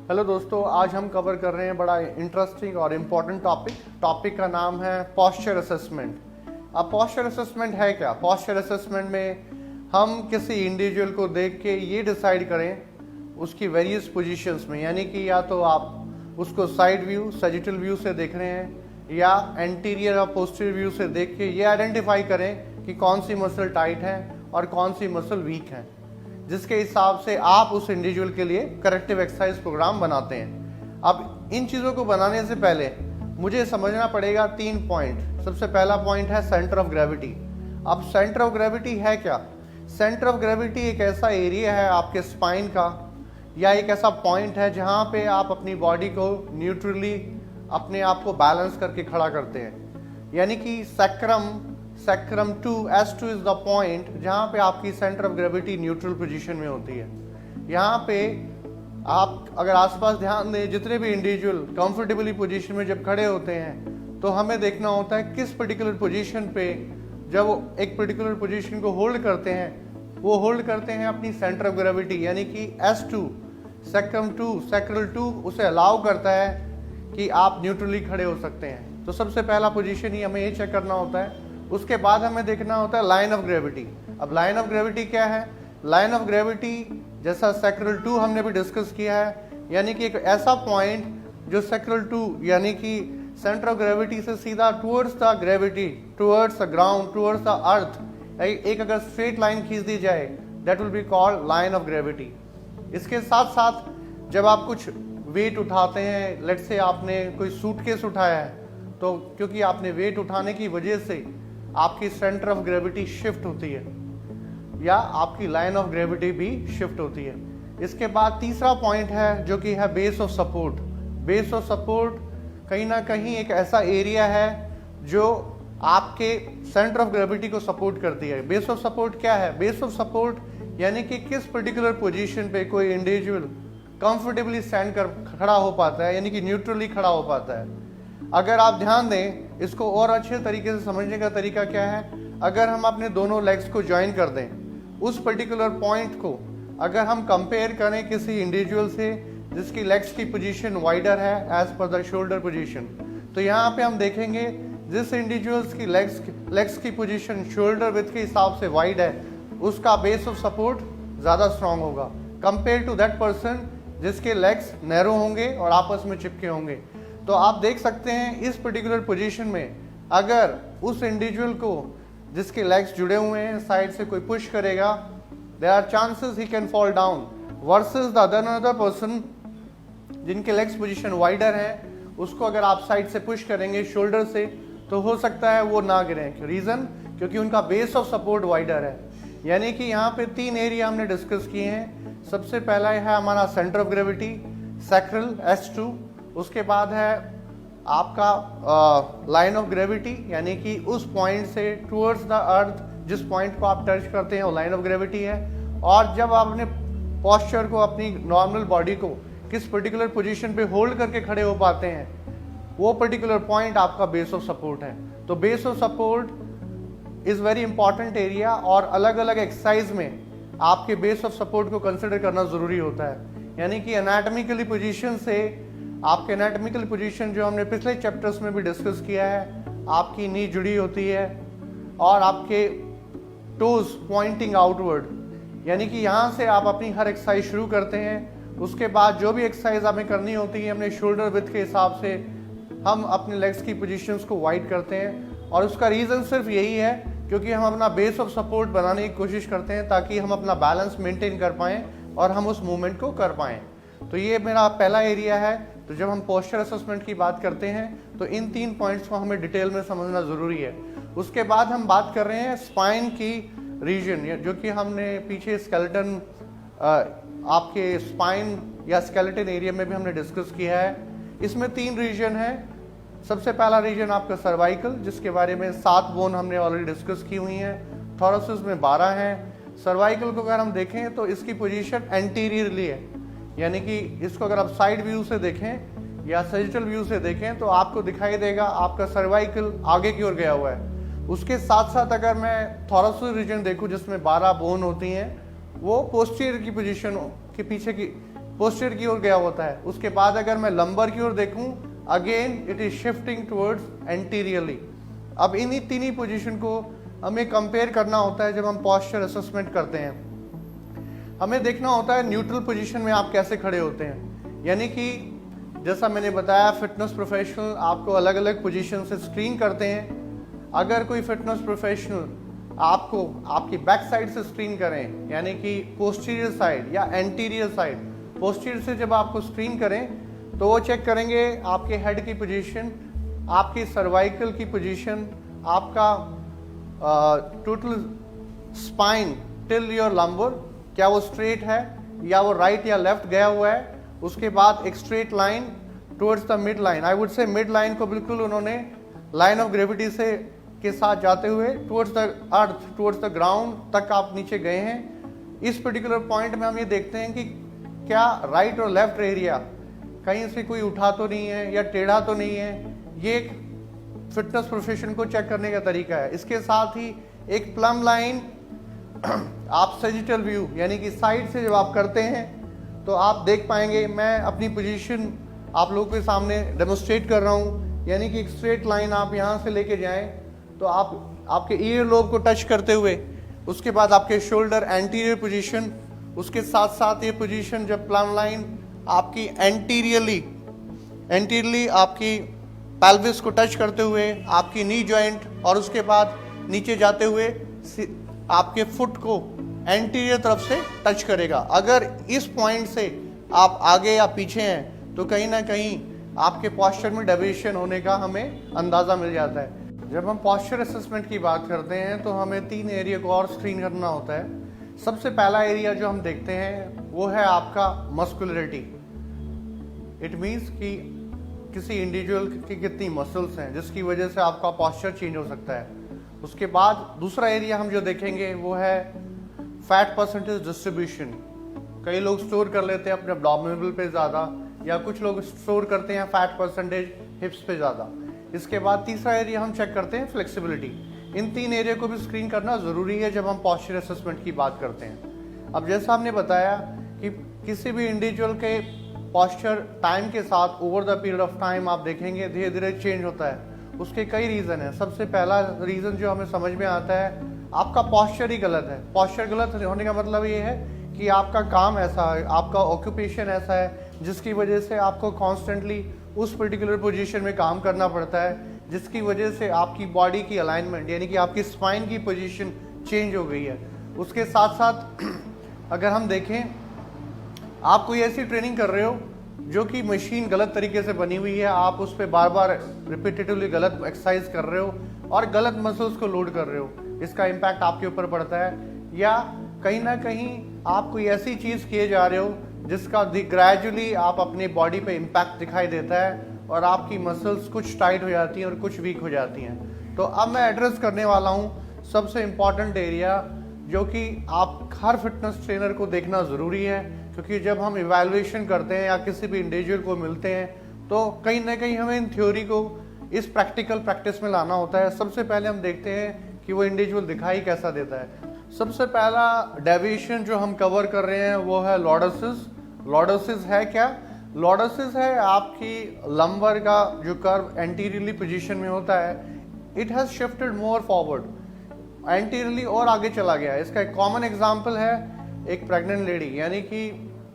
Hello दोस्तों, आज हम कवर कर रहे हैं बड़ा इंटरेस्टिंग और इम्पोर्टेंट टॉपिक का नाम है पोस्चर असेसमेंट। अब पोस्चर असेसमेंट है क्या? पोस्चर असेसमेंट में हम किसी इंडिविजुअल को देख के ये डिसाइड करें उसकी वेरियस पोजीशंस में, यानी कि या तो आप उसको साइड व्यू सजिटल व्यू से देख रहे हैं या एंटीरियर और पोस्टीरियर व्यू से देख के ये आइडेंटिफाई करें कि कौन सी मसल टाइट है और कौन सी मसल वीक है, जिसके हिसाब से आप उस इंडिविजुअल के लिए करेक्टिव एक्सरसाइज प्रोग्राम बनाते हैं। अब इन चीज़ों को बनाने से पहले मुझे समझना पड़ेगा 3 पॉइंट। सबसे पहला पॉइंट है सेंटर ऑफ ग्रेविटी। अब सेंटर ऑफ ग्रेविटी है क्या? सेंटर ऑफ ग्रेविटी एक ऐसा एरिया है आपके स्पाइन का या एक ऐसा पॉइंट है जहाँ पे आप अपनी बॉडी को न्यूट्रली अपने आप को बैलेंस करके खड़ा करते हैं, यानी कि sacrum 2 S2 is the point जहाँ पे आपकी centre of gravity neutral position में होती है। यहाँ पे आप अगर आसपास ध्यान दें, जितने भी इंडिविजुअल कंफर्टेबली पोजीशन में जब खड़े होते हैं तो हमें देखना होता है किस पर्टिकुलर पोजीशन पे जब वो एक पर्टिकुलर पोजीशन को होल्ड करते हैं, वो होल्ड करते हैं अपनी सेंटर ऑफ ग्रेविटी, यानी कि S2 सैक्रल 2 उसे अलाउ करता है कि आप न्यूट्रली खड़े हो सकते हैं। तो सबसे पहला पोजीशन ही हमें ये चेक करना होता है। उसके बाद हमें देखना होता है लाइन ऑफ ग्रेविटी। अब लाइन ऑफ ग्रेविटी क्या है? लाइन ऑफ ग्रेविटी जैसा सैक्रल 2 हमने भी डिस्कस किया है, यानी कि एक ऐसा पॉइंट जो सैक्रल 2 यानी कि सेंटर ऑफ ग्रेविटी से सीधा towards the gravity, towards the ground, towards the earth एक अगर स्ट्रेट लाइन खींच दी जाए, that will be called line of gravity. इसके साथ साथ जब आप कुछ वेट उठाते हैं, लेट्स से आपने कोई सूटकेस उठाया है, तो क्योंकि आपने वेट उठाने की वजह से आपकी सेंटर ऑफ ग्रेविटी शिफ्ट होती है या आपकी लाइन ऑफ ग्रेविटी भी शिफ्ट होती है। इसके बाद तीसरा पॉइंट है जो कि है base of support. Base of support कहीं ना कहीं एक ऐसा एरिया है जो आपके सेंटर ऑफ ग्रेविटी को सपोर्ट करती है। बेस ऑफ सपोर्ट क्या है? बेस ऑफ सपोर्ट यानी कि किस पर्टिकुलर पोजीशन पे कोई इंडिविजुअल कंफर्टेबली स्टैंड कर खड़ा हो पाता है, यानी कि न्यूट्रली खड़ा हो पाता है। अगर आप ध्यान दें, इसको और अच्छे तरीके से समझने का तरीका क्या है, अगर हम अपने दोनों लेग्स को ज्वाइन कर दें, उस पर्टिकुलर पॉइंट को अगर हम कंपेयर करें किसी इंडिविजुअल से जिसकी लेग्स की पोजीशन वाइडर है as per the shoulder position, तो यहाँ पे हम देखेंगे जिस इंडिविजुअल्स की लेग्स की पोजीशन शोल्डर विड्थ के हिसाब से वाइड है, उसका बेस ऑफ सपोर्ट ज़्यादा स्ट्रांग होगा कंपेयर टू दैट पर्सन जिसके लेग्स नैरो होंगे और आपस में चिपके होंगे। तो आप देख सकते हैं इस पर्टिकुलर पोजीशन में अगर उस इंडिविजुअल को जिसके लेग्स जुड़े हुए हैं साइड से कोई पुश करेगा, there are chances he can fall down versus the other person जिनके लेग्स पोजीशन वाइडर है, उसको अगर आप साइड से पुश करेंगे शोल्डर से, तो हो सकता है वो ना गिरें। रीजन क्योंकि उनका बेस ऑफ सपोर्ट वाइडर है। यानी कि यहाँ पे 3 एरिया हमने डिस्कस किए हैं। सबसे पहला है हमारा centre of gravity sacral S2, उसके बाद है आपका लाइन ऑफ ग्रेविटी, यानी कि उस पॉइंट से टुवर्ड्स द अर्थ जिस पॉइंट को आप टच करते हैं वो लाइन ऑफ ग्रेविटी है। और जब आप अपने पोस्चर को, अपनी नॉर्मल बॉडी को किस पर्टिकुलर पोजीशन पे होल्ड करके खड़े हो पाते हैं, वो पर्टिकुलर पॉइंट आपका बेस ऑफ सपोर्ट है। तो base of support is very important area और अलग अलग एक्सरसाइज में आपके बेस ऑफ सपोर्ट को कंसिडर करना जरूरी होता है। यानी कि एनाटॉमिकली पोजीशन से आपके एनाटॉमिकल पोजीशन जो हमने पिछले चैप्टर्स में भी डिस्कस किया है, आपकी नी जुड़ी होती है और आपके टोज पॉइंटिंग आउटवर्ड, यानी कि यहाँ से आप अपनी हर एक्सरसाइज शुरू करते हैं। उसके बाद जो भी एक्सरसाइज हमें करनी होती है अपने शोल्डर विड्थ के हिसाब से हम अपने लेग्स की पोजीशंस को वाइड करते हैं। और उसका रीज़न सिर्फ यही है क्योंकि हम अपना बेस ऑफ सपोर्ट बनाने की कोशिश करते हैं ताकि हम अपना बैलेंस मेंटेन कर पाएँ और हम उस मूवमेंट को कर पाएँ। तो ये मेरा पहला एरिया है। तो जब हम पोस्चर असेसमेंट की बात करते हैं तो इन 3 पॉइंट्स को हमें डिटेल में समझना ज़रूरी है। उसके बाद हम बात कर रहे हैं स्पाइन की रीजन, जो कि हमने पीछे स्केलेटन आपके स्पाइन या स्केलेटन एरिया में भी हमने डिस्कस किया है। इसमें 3 रीजन है। सबसे पहला रीजन आपका सर्वाइकल, जिसके बारे में 7 बोन हमने ऑलरेडी डिस्कस की हुई हैं। थोरसिस में 12 हैं। सर्वाइकल को अगर हम देखें तो इसकी पोजीशन एंटीरियरली है, यानी कि इसको अगर आप साइड व्यू से देखें या सजिटल व्यू से देखें तो आपको दिखाई देगा आपका सर्वाइकल आगे की ओर गया हुआ है। उसके साथ साथ अगर मैं थोरसिक रीजन देखूं जिसमें 12 बोन होती हैं, वो पोस्टीरियर की पोजीशन के पीछे की पोस्टीरियर की ओर गया होता है। उसके बाद अगर मैं लंबर की ओर देखूं, again it is shifting towards anteriorly. अब इन्हीं तीन ही पोजीशन को हमें कंपेयर करना होता है जब हम पोस्चर असेसमेंट करते हैं। हमें देखना होता है न्यूट्रल पोजीशन में आप कैसे खड़े होते हैं, यानी कि जैसा मैंने बताया फिटनेस प्रोफेशनल आपको अलग अलग पोजीशन से स्क्रीन करते हैं। अगर कोई फिटनेस प्रोफेशनल आपको आपकी बैक साइड से स्क्रीन करें, यानी कि पोस्टीरियर साइड या एंटीरियर साइड, पोस्टीरियर से जब आपको स्क्रीन करें तो वो चेक करेंगे आपके हेड की पोजीशन, आपकी सर्वाइकल की पोजीशन, आपका total spine till your lumbar, क्या वो स्ट्रेट है या वो राइट या लेफ्ट गया हुआ है। उसके बाद एक straight line towards the mid line, I would say mid line को बिल्कुल उन्होंने लाइन ऑफ ग्रेविटी से के साथ जाते हुए towards the earth, towards the ground तक आप नीचे गए हैं। इस पर्टिकुलर पॉइंट में हम ये देखते हैं कि क्या राइट और लेफ्ट एरिया कहीं से कोई उठा तो नहीं है या टेढ़ा तो नहीं है। ये एक फिटनेस प्रोफेशन को चेक करने का तरीका है। इसके साथ ही एक प्लम लाइन आप सजिटल व्यू यानी कि साइड से जब आप करते हैं तो आप देख पाएंगे, मैं अपनी पोजीशन आप लोगों के सामने डेमोस्ट्रेट कर रहा हूँ, यानी कि एक स्ट्रेट लाइन आप यहाँ से लेके जाएं तो आप आपके ईयर लोब को टच करते हुए, उसके बाद आपके शोल्डर एंटीरियर पोजीशन, उसके साथ साथ ये पोजीशन जब प्लम लाइन आपकी एंटीरियरली आपकी पेल्विस को टच करते हुए आपकी नी जॉइंट और उसके बाद नीचे जाते हुए आपके फुट को एंटीरियर तरफ से टच करेगा। अगर इस पॉइंट से आप आगे या पीछे हैं तो कहीं ना कहीं आपके पॉस्चर में डेविएशन होने का हमें अंदाज़ा मिल जाता है। जब हम पॉस्चर असेसमेंट की बात करते हैं तो हमें 3 एरिया को और स्क्रीन करना होता है। सबसे पहला एरिया जो हम देखते हैं वो है आपका मस्कुलरिटी। इट मीन्स कि किसी इंडिविजुअल की कितनी मसल्स हैं जिसकी वजह से आपका पॉस्चर चेंज हो सकता है। उसके बाद दूसरा एरिया हम जो देखेंगे वो है फैट परसेंटेज डिस्ट्रीब्यूशन। कई लोग स्टोर कर लेते हैं अपने एब्डोमिनल पे ज़्यादा, या कुछ लोग स्टोर करते हैं फैट परसेंटेज हिप्स पे ज़्यादा। इसके बाद तीसरा एरिया हम चेक करते हैं फ्लेक्सिबिलिटी। इन 3 एरिया को भी स्क्रीन करना ज़रूरी है जब हम पॉस्चर असेसमेंट की बात करते हैं। अब जैसा हमने बताया कि किसी भी इंडिविजुअल के पॉस्चर टाइम के साथ over the period of time आप देखेंगे धीरे धीरे चेंज होता है। उसके कई रीज़न हैं। सबसे पहला रीज़न जो हमें समझ में आता है, आपका पॉस्चर ही गलत है। पॉस्चर गलत होने का मतलब ये है कि आपका काम ऐसा है, आपका ऑक्यूपेशन ऐसा है जिसकी वजह से आपको कॉन्स्टेंटली उस पर्टिकुलर पोजीशन में काम करना पड़ता है, जिसकी वजह से आपकी बॉडी की अलाइनमेंट यानी कि आपकी स्पाइन की पोजीशन चेंज हो गई है। उसके साथ साथ अगर हम देखें, आप कोई ऐसी ट्रेनिंग कर रहे हो जो कि मशीन गलत तरीके से बनी हुई है, आप उस पर बार बार रिपीटेटिवली गलत एक्सरसाइज कर रहे हो और गलत मसल्स को लोड कर रहे हो, इसका इम्पैक्ट आपके ऊपर पड़ता है। या कहीं ना कहीं आप कोई ऐसी चीज़ किए जा रहे हो जिसका ग्रेजुअली आप अपनी बॉडी पे इम्पैक्ट दिखाई देता है और आपकी मसल्स कुछ टाइट हो जाती हैं और कुछ वीक हो जाती हैं। तो अब मैं एड्रेस करने वाला हूँ सबसे इम्पॉर्टेंट एरिया जो कि आप हर फिटनेस ट्रेनर को देखना ज़रूरी है, क्योंकि जब हम इवैल्यूएशन करते हैं या किसी भी इंडिविजुअल को मिलते हैं तो कहीं ना कहीं हमें इन थ्योरी को इस प्रैक्टिकल प्रैक्टिस में लाना होता है। सबसे पहले हम देखते हैं कि वो इंडिविजुअल दिखाई कैसा देता है। सबसे पहला डेविएशन जो हम कवर कर रहे हैं वो है लॉर्डोसिस। लॉर्डोसिस है क्या? लॉर्डोसिस है आपकी लंबर का जो कर्व एंटीरियरली पोजीशन में होता है, it has shifted more forward, anteriorly और आगे चला गया है। इसका एक कॉमन एग्जांपल है एक प्रेग्नेंट लेडी, यानी कि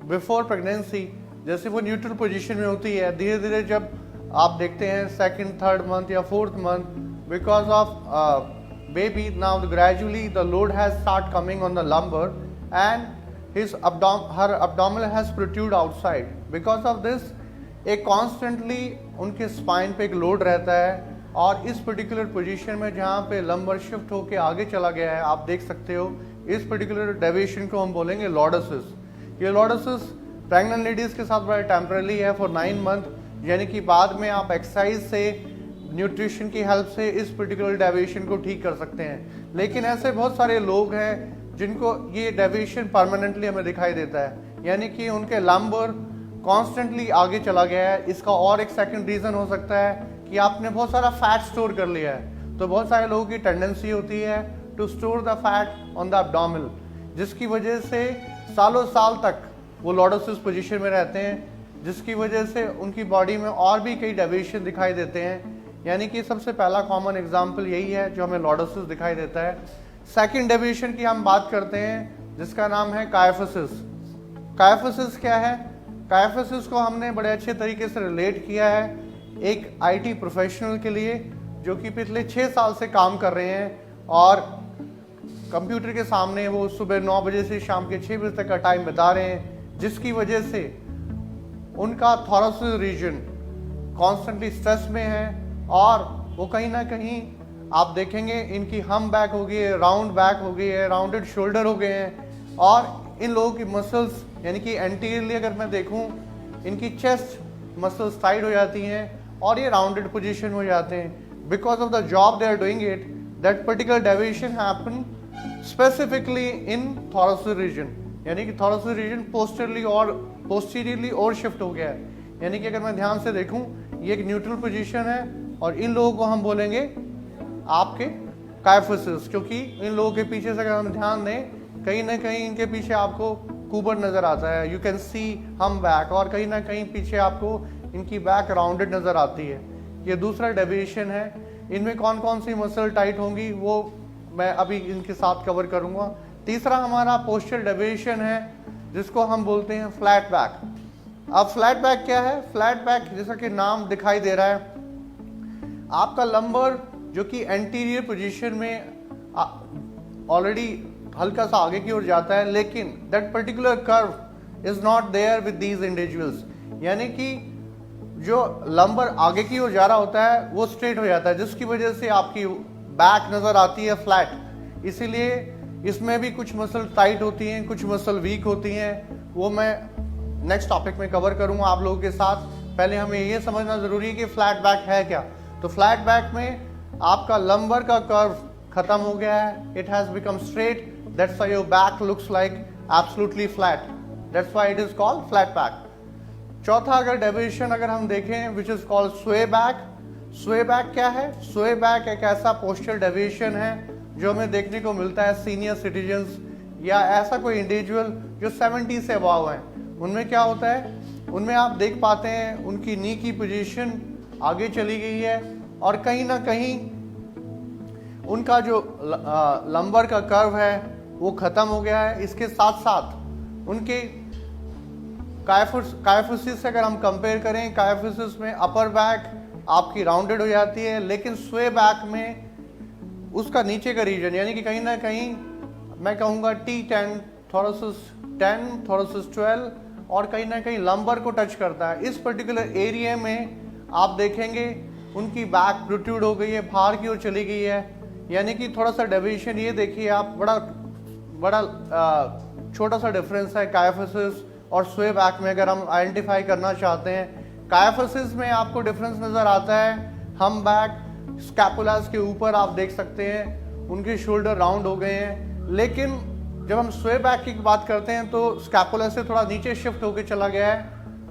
बिफोर प्रेगनेंसी जैसे वो न्यूट्रल पोजीशन में होती है, धीरे धीरे जब आप देखते हैं सेकंड, थर्ड मंथ या fourth month, because of baby, now gradually the load has start coming on the lumbar and her abdominal has protrude outside. Because of this एक constantly उनके स्पाइन पे एक लोड रहता है और इस पर्टिकुलर पोजीशन में जहाँ पे लंबर शिफ्ट होके आगे चला गया है, आप देख सकते हो इस पर्टिकुलर डेविएशन को हम बोलेंगे लॉर्डोसिस। ये लॉर्डोसिस प्रेग्नेंट लेडीज के साथ बड़ा टेम्पररी है फॉर 9 मंथ, यानी कि बाद में आप एक्सरसाइज से, न्यूट्रिशन की हेल्प से इस पर्टिकुलर डेविएशन को ठीक कर सकते हैं। लेकिन ऐसे बहुत सारे लोग हैं जिनको ये डेविएशन परमानेंटली हमें दिखाई देता है, यानी कि उनके लंबर कॉन्स्टेंटली आगे चला गया है। इसका और एक सेकंड रीज़न हो सकता है कि आपने बहुत सारा फैट स्टोर कर लिया है। तो बहुत सारे लोगों की टेंडेंसी होती है to store the fat on the abdominal, जिसकी वजह से सालों साल तक वो लॉर्डोसिस पोजीशन में रहते हैं, जिसकी वजह से उनकी बॉडी में और भी कई डेविएशन दिखाई देते हैं। यानी कि सबसे पहला कॉमन एग्जाम्पल यही है जो हमें लॉर्डोसिस दिखाई देता है। सेकंड डेविएशन की हम बात करते हैं जिसका नाम है काइफोसिस। काइफोसिस क्या है? काइफोसिस को हमने बड़े अच्छे तरीके से रिलेट किया है एक आईटी प्रोफेशनल के लिए जो कि पिछले 6 साल से काम कर रहे हैं और कंप्यूटर के सामने वो सुबह 9 बजे से शाम के 6 बजे तक का टाइम बिता रहे हैं, जिसकी वजह से उनका थोरेसिक रीजन कॉन्स्टेंटली स्ट्रेस में है और वो कहीं ना कहीं आप देखेंगे इनकी हम बैक हो गई है, राउंड बैक हो गई है, राउंडेड शोल्डर हो गए हैं और इन लोगों की मसल्स यानी कि एंटीरियरली अगर मैं देखूं इनकी चेस्ट मसल्स टाइट हो जाती हैं और ये राउंडेड पोजीशन हो जाते हैं। Because of the job they are doing it, that particular deviation happen specifically in thoracic region, यानी कि थोरेसिक रीजन पोस्टीरियरली और शिफ्ट हो गया है। यानी कि अगर मैं ध्यान से देखूं ये एक न्यूट्रल पोजीशन है और इन लोगों को हम बोलेंगे आपके काइफोसिस, क्योंकि इन लोगों के पीछे से अगर हम ध्यान दें कहीं ना कहीं इनके पीछे आपको कुबर नजर आता है, यू कैन सी हम बैक, और कहीं ना कहीं पीछे आपको इनकी बैक राउंडेड नजर आती है। ये दूसरा डेविएशन है। इनमें कौन कौन सी मसल टाइट होंगी वो मैं अभी इनके साथ कवर करूंगा। तीसरा हमारा पोस्चर डेविएशन है जिसको हम बोलते हैं फ्लैट बैक। अब फ्लैट बैक क्या है? फ्लैट बैक जैसा कि नाम दिखाई दे रहा है, आपका लंबर जो कि एंटीरियर पोजीशन में ऑलरेडी हल्का सा आगे की ओर जाता है, लेकिन that particular curve is not there with these individuals. यानी कि जो लंबर आगे की ओर जा रहा होता है वो स्ट्रेट हो जाता है, जिसकी वजह से आपकी बैक नजर आती है फ्लैट। इसीलिए इसमें भी कुछ मसल टाइट होती हैं, कुछ मसल वीक होती हैं, वो मैं नेक्स्ट टॉपिक में कवर करूंगा आप लोगों के साथ। पहले हमें ये समझना जरूरी है कि फ्लैट बैक है क्या। तो फ्लैट बैक में आपका लंबर का कर्व खत्म हो गया है, it has become straight, that's why your back looks like absolutely flat, that's why it is called flat back. चौथा अगर डेविएशन अगर हम देखें विच इज कॉल्ड स्वे बैक। स्वे बैक क्या है? स्वे बैक एक ऐसा पोस्चर डेविएशन है जो हमें देखने को मिलता है सीनियर सिटीजन्स या ऐसा कोई इंडिविजुअल जो 70 से अबव है। उनमें क्या होता है, उनमें आप देख पाते हैं उनकी नी की पोजीशन आगे चली गई है और कहीं ना कहीं उनका जो लंबर का कर्व है वो खत्म हो गया है। इसके साथ साथ उनके काइफोसिस से अगर हम कंपेयर करें, काइफोसिस में अपर बैक आपकी राउंडेड हो जाती है, लेकिन स्वे बैक में उसका नीचे का रीजन यानी कि कहीं ना कहीं मैं कहूँगा T10, थोरेसिस 10, थोरेसिस 12 और कहीं ना कहीं लंबर को टच करता है। इस पर्टिकुलर एरिया में आप देखेंगे उनकी बैक प्रोट्रूड हो गई है, बाहर की ओर चली गई है। यानी कि थोड़ा सा डेविएशन ये देखिए आप, बड़ा छोटा सा डिफरेंस है काइफोसिस और स्वे बैक में। अगर हम आइडेंटिफाई करना चाहते हैं, काइफोसिस में आपको डिफरेंस नजर आता है हम बैक स्कैपुलास के ऊपर आप देख सकते हैं उनके शोल्डर राउंड हो गए हैं, लेकिन जब हम स्वे बैक की बात करते हैं तो स्कैपुला से थोड़ा नीचे शिफ्ट होकर चला गया है,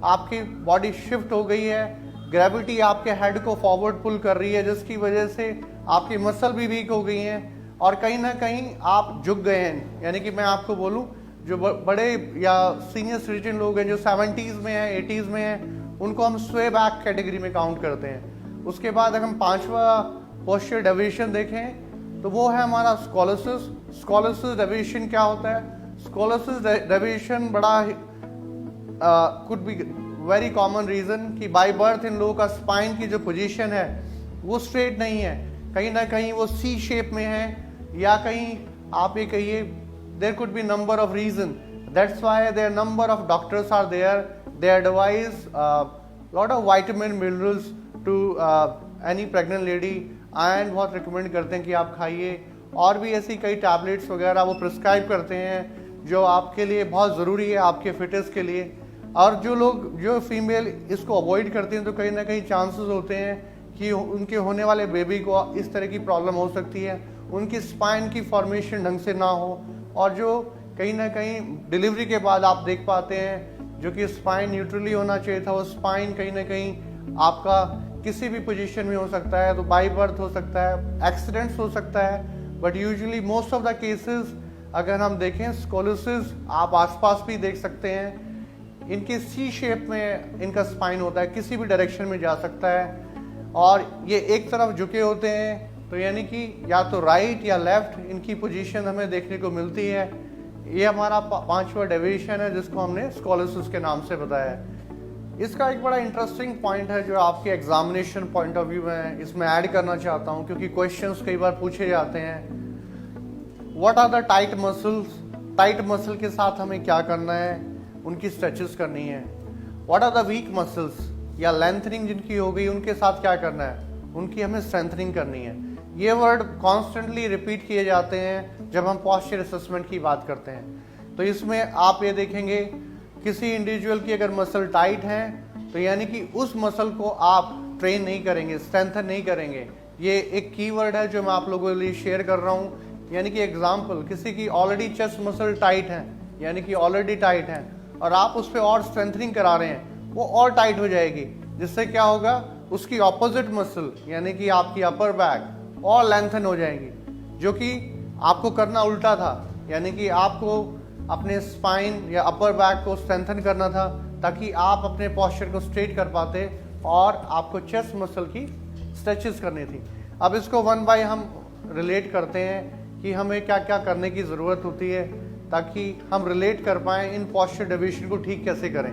आपकी बॉडी शिफ्ट हो गई है, ग्रेविटी आपके हेड को फॉरवर्ड पुल कर रही है, जिसकी वजह से आपकी मसल भी वीक हो गई हैं और कहीं ना कहीं आप झुक गए हैं। यानी कि मैं आपको बोलूं जो बड़े या सीनियर सिटीजन लोग हैं जो 70s में हैं, 80s में हैं, उनको हम स्वे बैक कैटेगरी में काउंट करते हैं। उसके बाद अगर हम पांचवा पोस्चर डेविएशन देखें तो वो है हमारा स्कोलोसिस। स्कोलोसिस डेविएशन क्या होता है? स्कोलोसिस डेविएशन बड़ा could be very common reason कि बाय बर्थ इन लोगों का स्पाइन की जो पोजीशन है वो स्ट्रेट नहीं है, कहीं ना कहीं वो सी शेप में है, या कहीं आप ये कहिए there could be number of reason, that's why there number of doctors are there, they advise lot of vitamin minerals to any pregnant lady and बहुत रिकमेंड करते हैं कि आप खाइए, और भी ऐसी कई टैबलेट्स वगैरह वो प्रिस्क्राइब करते हैं जो आपके लिए बहुत ज़रूरी है आपके फिटनेस के लिए। और जो फीमेल इसको अवॉइड करती हैं तो कहीं ना कहीं चांसेस होते हैं कि उनके होने वाले बेबी को इस तरह की प्रॉब्लम हो सकती है, उनकी स्पाइन की फॉर्मेशन ढंग से ना हो, और जो कहीं ना कहीं डिलीवरी के बाद आप देख पाते हैं जो कि स्पाइन न्यूट्रली होना चाहिए था, वो स्पाइन कहीं ना कहीं आपका किसी भी पोजीशन में हो सकता है, तो बाई बर्थ हो सकता है, एक्सीडेंट्स हो सकता है, but usually most of the cases अगर हम देखें स्कोलोसिस आप आसपास भी देख सकते हैं इनके सी शेप में इनका स्पाइन होता है, किसी भी डायरेक्शन में जा सकता है, और ये एक तरफ झुके होते हैं। तो यानी कि या तो राइट या लेफ्ट इनकी पोजीशन हमें देखने को मिलती है। ये हमारा पांचवा डेविएशन है जिसको हमने स्कॉलिसिस के नाम से बताया है। इसका एक बड़ा इंटरेस्टिंग पॉइंट है जो आपके एग्जामिनेशन पॉइंट ऑफ व्यू में इसमें ऐड करना चाहता हूँ, क्योंकि क्वेश्चंस कई बार पूछे जाते हैं। What are the tight muscles, tight muscle के साथ हमें क्या करना है, उनकी स्ट्रेचेस करनी है। What are the weak muscles या लेंथनिंग जिनकी हो गई उनके साथ क्या करना है, उनकी हमें स्ट्रेंथनिंग करनी है। ये वर्ड कॉन्स्टेंटली रिपीट किए जाते हैं जब हम पॉस्चर असेसमेंट की बात करते हैं। तो इसमें आप ये देखेंगे किसी इंडिविजुअल की अगर मसल टाइट है तो यानी कि उस मसल को आप ट्रेन नहीं करेंगे, स्ट्रेंथन नहीं करेंगे। ये एक कीवर्ड है जो मैं आप लोगों के लिए शेयर कर रहा हूँ। यानी कि एग्जांपल, किसी की ऑलरेडी चेस्ट मसल टाइट है, यानी कि ऑलरेडी टाइट है, और आप उस पर और स्ट्रेंथनिंग करा रहे हैं, वो और टाइट हो जाएगी, जिससे क्या होगा, उसकी ऑपोजिट मसल यानी कि आपकी अपर बैक और लेंथन हो जाएगी, जो कि आपको करना उल्टा था। यानी कि आपको अपने स्पाइन या अपर बैक को स्ट्रेंथन करना था ताकि आप अपने पोस्चर को स्ट्रेट कर पाते, और आपको चेस्ट मसल की स्ट्रेचेस करनी थी। अब इसको वन बाय हम रिलेट करते हैं कि हमें क्या क्या करने की ज़रूरत होती है ताकि हम रिलेट कर पाएँ इन पोस्चर डेविएशन को ठीक कैसे करें।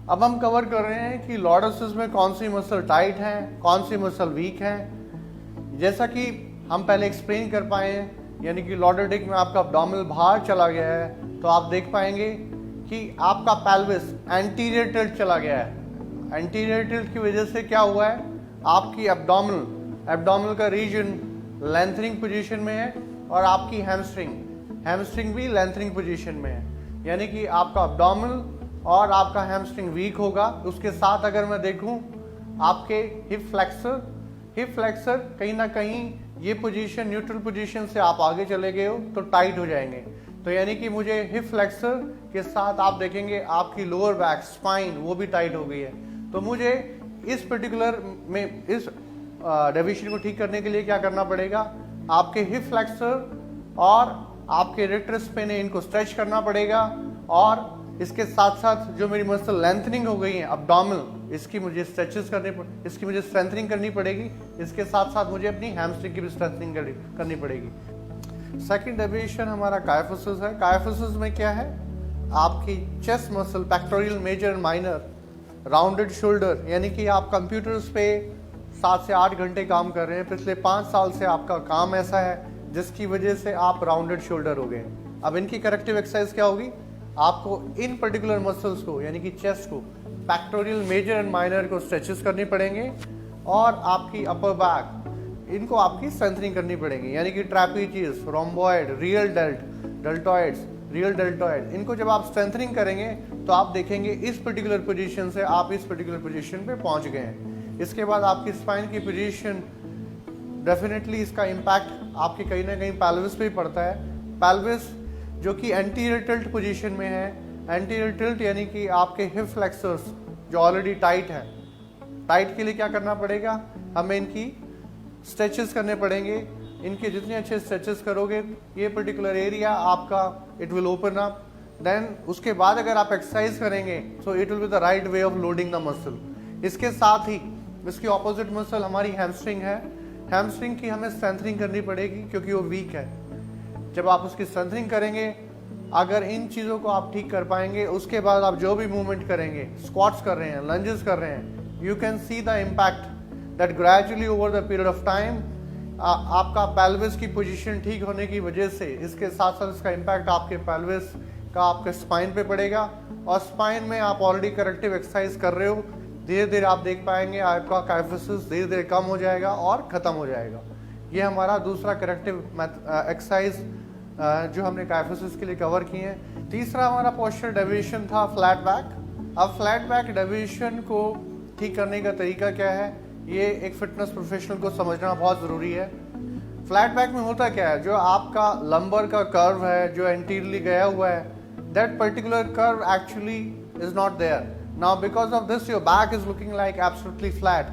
अब हम कवर कर रहे हैं कि लॉर्डोसिस में कौन सी मसल टाइट है, कौन सी मसल वीक है। जैसा कि हम पहले एक्सप्लेन कर पाए हैं, यानी कि लॉर्डोडिक में आपका अब्डोमिनल बाहर चला गया है, तो आप देख पाएंगे कि आपका पेल्विस एंटीरियर टिल्ट चला गया है। एंटीरियर टिल्ट की वजह से क्या हुआ है, आपकी एब्डोमिनल का रीजन लेंथनिंग पोजीशन में है, और आपकी हैमस्ट्रिंग भी लेंथनिंग पोजीशन में है। यानी कि आपका अब्डोमिनल और आपका हैमस्ट्रिंग वीक होगा। उसके साथ अगर मैं देखूं आपके हिप फ्लेक्सर कहीं ना कहीं ये पोजीशन, न्यूट्रल पोजीशन से आप आगे चले गए हो तो टाइट हो जाएंगे। तो यानी कि मुझे हिप फ्लेक्सर के साथ आप देखेंगे आपकी लोअर बैक स्पाइन वो भी टाइट हो गई है। तो मुझे इस पर्टिकुलर में इस डेविएशन को ठीक करने के लिए क्या करना पड़ेगा, आपके हिप फ्लेक्सर और आपके रेक्टस पेन इनको स्ट्रेच करना पड़ेगा, और इसके साथ साथ जो मेरी मसल लेंथनिंग हो गई है अब्डोमिनल, इसकी मुझे इसकी मुझे स्ट्रेंथनिंग करनी पड़ेगी। इसके साथ साथ मुझे अपनी हैमस्ट्रिंग की भी स्ट्रेंथनिंग करनी पड़ेगी। सेकंड डेविएशन हमारा कायफोसिस है। कायफोसिस में क्या है, आपकी chest muscle pectoral major and minor, rounded shoulder, यानी कि आप कंप्यूटर्स पे 7 से 8 घंटे काम कर रहे हैं, पिछले 5 साल से आपका काम ऐसा है जिसकी वजह से आप राउंडेड शोल्डर हो गए। अब इनकी करेक्टिव एक्सरसाइज क्या होगी, आपको इन पर्टिकुलर मसल्स को यानी कि चेस्ट को, पेक्टोरियल मेजर एंड माइनर को स्ट्रेचेस करनी पड़ेंगे, और आपकी अपर बैक इनको आपकी स्ट्रेंथनिंग करनी पड़ेगी। यानी कि ट्रैपीजियस, रोम्बॉइड, रियल डेल्टॉइड्स, इनको जब आप स्ट्रेंथनिंग करेंगे तो आप देखेंगे इस पर्टिकुलर पोजीशन से आप इस पर्टिकुलर पोजीशन पे पहुंच गए हैं। इसके बाद आपकी स्पाइन की पोजीशन, डेफिनेटली इसका इम्पैक्ट आपके कहीं ना कहीं पेल्विस पे ही पड़ता है। पेल्विस जो कि एंटीरियर टिल्ट पोजीशन में है, एंटीरियर टिल्ट यानी कि आपके हिप फ्लेक्सर्स जो ऑलरेडी टाइट है, टाइट के लिए क्या करना पड़ेगा, हमें इनकी स्ट्रेचेस करने पड़ेंगे। इनके जितने अच्छे स्ट्रेचेस करोगे ये पर्टिकुलर एरिया आपका it will open up. Then उसके बाद अगर आप एक्सरसाइज करेंगे so it will be the right way of loading the muscle. इसके साथ ही इसकी ऑपोजिट मसल हमारी हैमस्ट्रिंग है। हैमस्ट्रिंग की हमें स्ट्रेंथनिंग करनी पड़ेगी क्योंकि वो वीक है। जब आप उसकी स्ट्रेंथनिंग करेंगे, अगर इन चीज़ों को आप ठीक कर पाएंगे, उसके बाद आप जो भी मूवमेंट करेंगे, स्क्वाट्स कर रहे हैं, लंजेस कर रहे हैं, you can see the impact that gradually over the period of time आपका पेल्विस की पोजीशन ठीक होने की वजह से, इसके साथ साथ इसका इम्पैक्ट आपके पेल्विस का आपके स्पाइन पे पड़ेगा। और स्पाइन में आप ऑलरेडी करेक्टिव एक्सरसाइज कर रहे हो, धीरे धीरे आप देख पाएंगे आपका काइफोसिस धीरे धीरे कम हो जाएगा और ख़त्म हो जाएगा। ये हमारा दूसरा करेक्टिव एक्सरसाइज जो हमने काइफोसिस के लिए कवर किए हैं। तीसरा हमारा पोस्चर डेविएशन था फ्लैट बैक। अब फ्लैट बैक डेविएशन को ठीक करने का तरीका क्या है, ये एक फिटनेस प्रोफेशनल को समझना बहुत ज़रूरी है। फ्लैट बैक में होता क्या है, जो आपका लंबर का कर्व है जो एंटीरियरली गया हुआ है, that particular curve actually is not there now, because of this your back is looking like absolutely flat.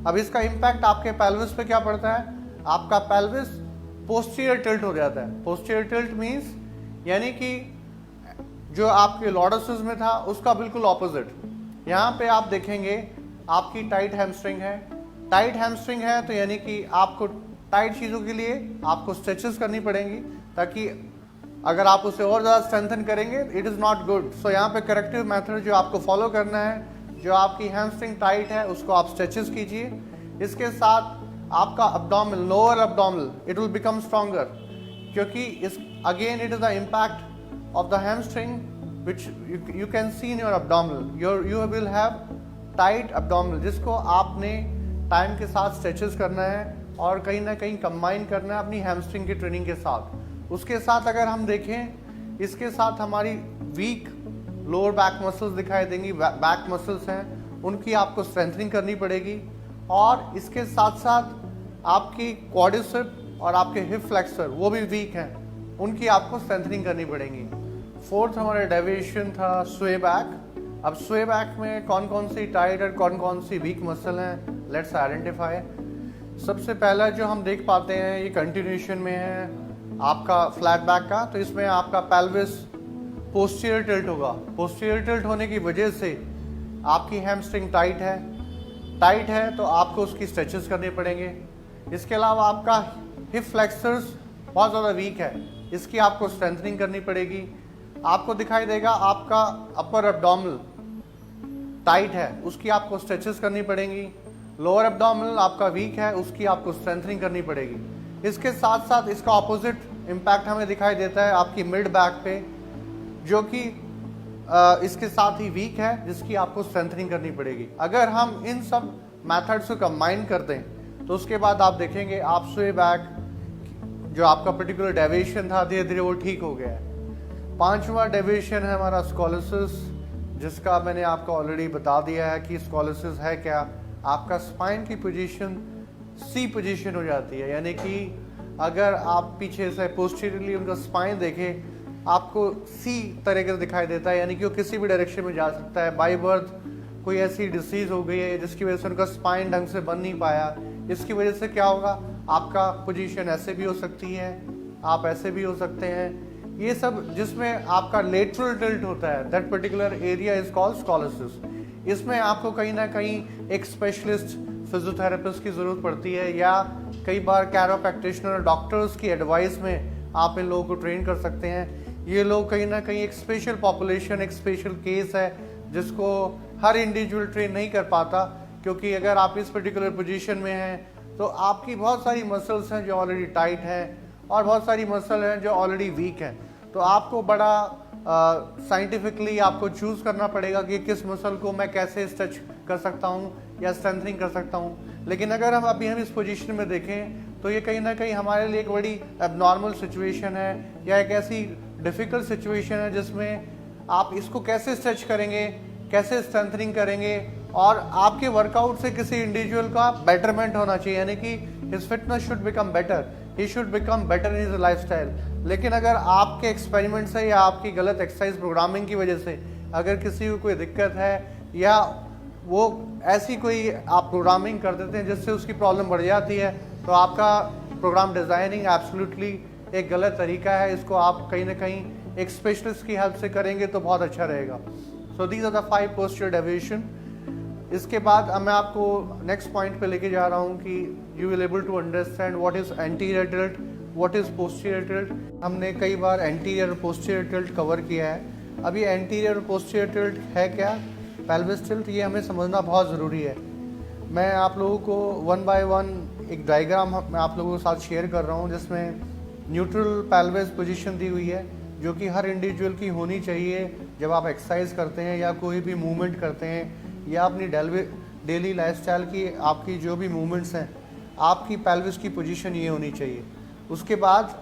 अब इसका इम्पैक्ट आपके पेल्विस पे क्या पड़ता है, आपका पेल्विस पोस्टीरियर टिल्ट हो जाता है। पोस्टीरियर टिल्ट मीन्स यानी कि जो आपके लॉर्डोसिस में था उसका बिल्कुल ऑपोजिट। यहाँ पे आप देखेंगे आपकी टाइट हैमस्ट्रिंग है। टाइट हैमस्ट्रिंग है तो यानी कि आपको टाइट चीज़ों के लिए आपको स्ट्रेचेस करनी पड़ेंगी, ताकि अगर आप उसे और ज़्यादा स्ट्रेंथन करेंगे इट इज़ नॉट गुड। सो यहाँ पे करेक्टिव मेथड जो आपको फॉलो करना है, जो आपकी हैमस्ट्रिंग टाइट है उसको आप स्ट्रेचेस कीजिए। इसके साथ आपका abdominal, lower abdominal, it will become stronger, क्योंकि इस again it is the impact of the hamstring which you can see in your abdominal. You will have tight abdominal, जिसको आपने टाइम के साथ स्ट्रेचेस करना है और कहीं ना कहीं कंबाइन करना है अपनी हैमस्ट्रिंग की ट्रेनिंग के साथ। उसके साथ अगर हम देखें, इसके साथ हमारी वीक लोअर बैक मसल्स दिखाई देंगी, बैक मसल्स हैं उनकी आपको स्ट्रेंथनिंग करनी पड़ेगी। और इसके साथ साथ आपकी क्वाड्रिसेप और आपके हिप फ्लेक्सर वो भी वीक हैं, उनकी आपको स्ट्रेंथनिंग करनी पड़ेगी। फोर्थ हमारा डेविएशन था स्वे बैक। अब स्वे बैक में कौन कौन सी टाइट और कौन कौन सी वीक मसल हैं, लेट्स आइडेंटिफाई। सबसे पहला जो हम देख पाते हैं ये कंटिन्यूएशन में है आपका फ्लैट बैक का, तो इसमें आपका पेल्विस पोस्टीरियर टिल्ट होगा। पोस्टीरियर टिल्ट होने की वजह से आपकी हैमस्ट्रिंग टाइट है तो आपको उसकी स्ट्रेचेस करने पड़ेंगे। इसके अलावा आपका हिप फ्लेक्सर्स बहुत ज़्यादा वीक है, इसकी आपको स्ट्रेंथनिंग करनी पड़ेगी। आपको दिखाई देगा आपका अपर एब्डोमिनल टाइट है, उसकी आपको स्ट्रेचेस करनी पड़ेंगी। लोअर एब्डोमिनल आपका वीक है, उसकी आपको स्ट्रेंथनिंग करनी पड़ेगी। इसके साथ साथ इसका ऑपोजिट इम्पैक्ट हमें दिखाई देता है आपकी मिड बैक पे, जो कि इसके साथ ही वीक है, जिसकी आपको स्ट्रेंथनिंग करनी पड़ेगी। अगर हम इन सब मेथड्स को कंबाइन कर दें तो उसके बाद आप देखेंगे आप स्वे बैक जो आपका पर्टिकुलर डेविएशन था धीरे धीरे वो ठीक हो गया है। पांचवा डेविएशन है हमारा स्कोलिसिस, जिसका मैंने आपको ऑलरेडी बता दिया है कि स्कोलिसिस है क्या। आपका स्पाइन की पोजीशन सी पोजीशन हो जाती है, यानी कि अगर आप पीछे से पोस्टीरियरली उनका स्पाइन देखें आपको सी तरीके से दिखाई देता है, यानी कि वो किसी भी डायरेक्शन में जा सकता है। बाई बर्थ कोई ऐसी डिसीज हो गई है जिसकी वजह से उनका स्पाइन ढंग से बन नहीं पाया, इसकी वजह से क्या होगा, आपका पोजीशन ऐसे भी हो सकती है, आप ऐसे भी हो सकते हैं। ये सब जिसमें आपका लेटरल टिल्ट होता है, that particular area is called scoliosis. इसमें आपको कहीं ना कहीं एक स्पेशलिस्ट फिजियोथेरेपिस्ट की ज़रूरत पड़ती है, या कई बार कैरो प्रैक्टिशनर डॉक्टर्स की एडवाइस में आप इन लोगों को ट्रेन कर सकते हैं। ये लोग कहीं ना कहीं एक स्पेशल पॉपुलेशन, एक स्पेशल केस है जिसको हर इंडिविजुअल ट्रेन नहीं कर पाता, क्योंकि अगर आप इस पर्टिकुलर पोजीशन में हैं तो आपकी बहुत सारी मसल्स हैं जो ऑलरेडी टाइट हैं और बहुत सारी मसल हैं जो ऑलरेडी वीक हैं। तो आपको बड़ा साइंटिफिकली आपको चूज़ करना पड़ेगा कि किस मसल को मैं कैसे स्ट्रेच कर सकता हूँ या स्ट्रेंथनिंग कर सकता हूँ। लेकिन अगर हम इस पोजीशन में देखें तो ये कहीं ना कहीं हमारे लिए एक बड़ी एबनॉर्मल सिचुएशन है, या एक ऐसी डिफ़िकल्ट सिचुएशन है जिसमें आप इसको कैसे स्ट्रेच करेंगे, कैसे स्ट्रेंथनिंग करेंगे, और आपके वर्कआउट से किसी इंडिविजुअल का बेटरमेंट होना चाहिए, यानी कि his fitness should become better, he should become better in his lifestyle. लेकिन अगर आपके एक्सपेरिमेंट से या आपकी गलत एक्सरसाइज प्रोग्रामिंग की वजह से अगर किसी को कोई दिक्कत है, या वो ऐसी कोई आप प्रोग्रामिंग कर देते हैं जिससे उसकी प्रॉब्लम बढ़ जाती है, तो आपका प्रोग्राम डिज़ाइनिंग एब्सोल्युटली एक गलत तरीका है। इसको आप कहीं ना कहीं एक स्पेशलिस्ट की हेल्प से करेंगे तो बहुत अच्छा रहेगा। So these are the 5 posture deviation. इसके बाद अब मैं आपको नेक्स्ट पॉइंट पे लेके जा रहा हूँ कि you will able to understand what is anterior tilt, what is posterior tilt. हमने कई बार एंटीरियर और पोस्टीरियर टिल्ट कवर किया है। अब ये एंटीरियर और पोस्टीरियर टिल्ट है क्या, पेल्विस टिल्ट, ये हमें समझना बहुत ज़रूरी है। मैं आप लोगों को 1 बाय 1 एक डायग्राम मैं आप लोगों के साथ शेयर कर रहा हूँ, जिसमें न्यूट्रल पेल्विस पोजीशन दी हुई है, जो कि हर इंडिविजुअल की होनी चाहिए जब आप एक्सरसाइज करते हैं या कोई भी मूवमेंट करते हैं, या अपनी डेली लाइफस्टाइल की आपकी जो भी मूवमेंट्स हैं, आपकी पेल्विस की पोजीशन ये होनी चाहिए। उसके बाद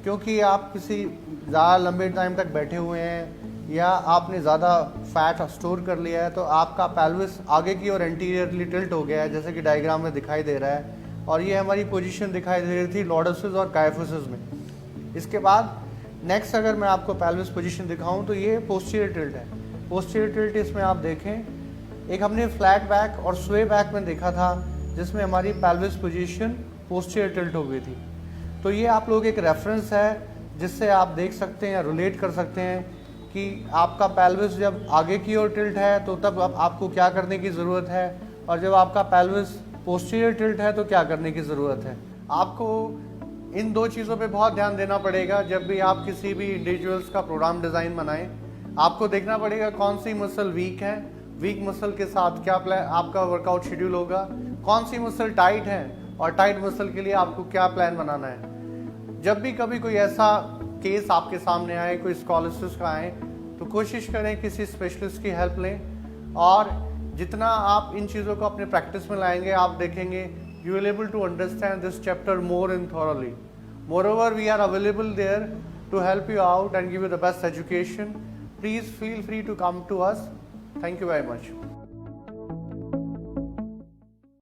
क्योंकि आप किसी ज़्यादा लंबे टाइम तक बैठे हुए हैं या आपने ज़्यादा फैट स्टोर कर लिया है, तो आपका पेल्विस आगे की ओर एंटीरियरली टिल्ट हो गया है, जैसे कि डायग्राम में दिखाई दे रहा है। और ये हमारी पोजीशन दिखाई दे रही थी लॉर्डोसिस और काइफोसिस में। इसके बाद नेक्स्ट अगर मैं आपको पेल्विस पोजीशन दिखाऊं तो ये पोस्टीरियर टिल्ट है। पोस्टीरियर टिल्ट इसमें आप देखें, एक हमने फ्लैट बैक और स्वे बैक में देखा था जिसमें हमारी पेल्विस पोजीशन पोस्टीरियर टिल्ट हो गई थी। तो ये आप लोग एक रेफरेंस है जिससे आप देख सकते हैं या रिलेट कर सकते हैं कि आपका पेल्विस जब आगे की ओर टिल्ट है तो तब आपको क्या करने की ज़रूरत है, और जब आपका पेल्विस पोस्टीरियर टिल्ट है तो क्या करने की ज़रूरत है। आपको इन दो चीज़ों पे बहुत ध्यान देना पड़ेगा जब भी आप किसी भी इंडिविजुअल्स का प्रोग्राम डिज़ाइन बनाएं। आपको देखना पड़ेगा कौन सी मसल वीक है, वीक मसल के साथ क्या आपका वर्कआउट शेड्यूल होगा, कौन सी मसल टाइट है और टाइट मसल के लिए आपको क्या प्लान बनाना है। जब भी कभी कोई ऐसा केस आपके सामने आए, कोई स्कॉलिसिस का आए, तो कोशिश करें किसी स्पेशलिस्ट की हेल्प लें, और जितना आप इन चीज़ों को अपने प्रैक्टिस में लाएंगे आप देखेंगे you will able to understand this chapter more in thoroughly. Moreover we are available there to help you out and give you the best education. Please feel free to come to us. Thank you very much.